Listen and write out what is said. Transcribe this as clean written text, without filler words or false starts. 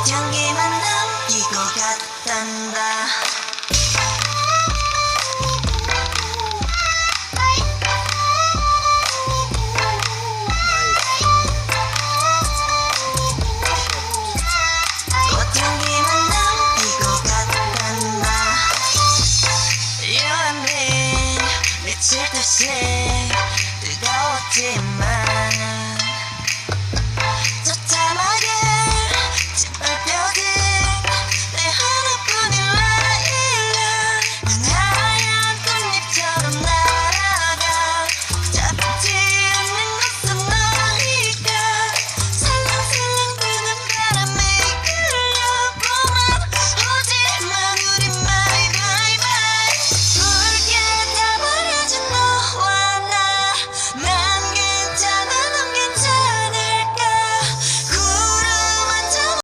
향기만 남기고 갔단다. 꽃향기만 남기고 갔단다. You and me 미칠 듯이 뜨거웠지만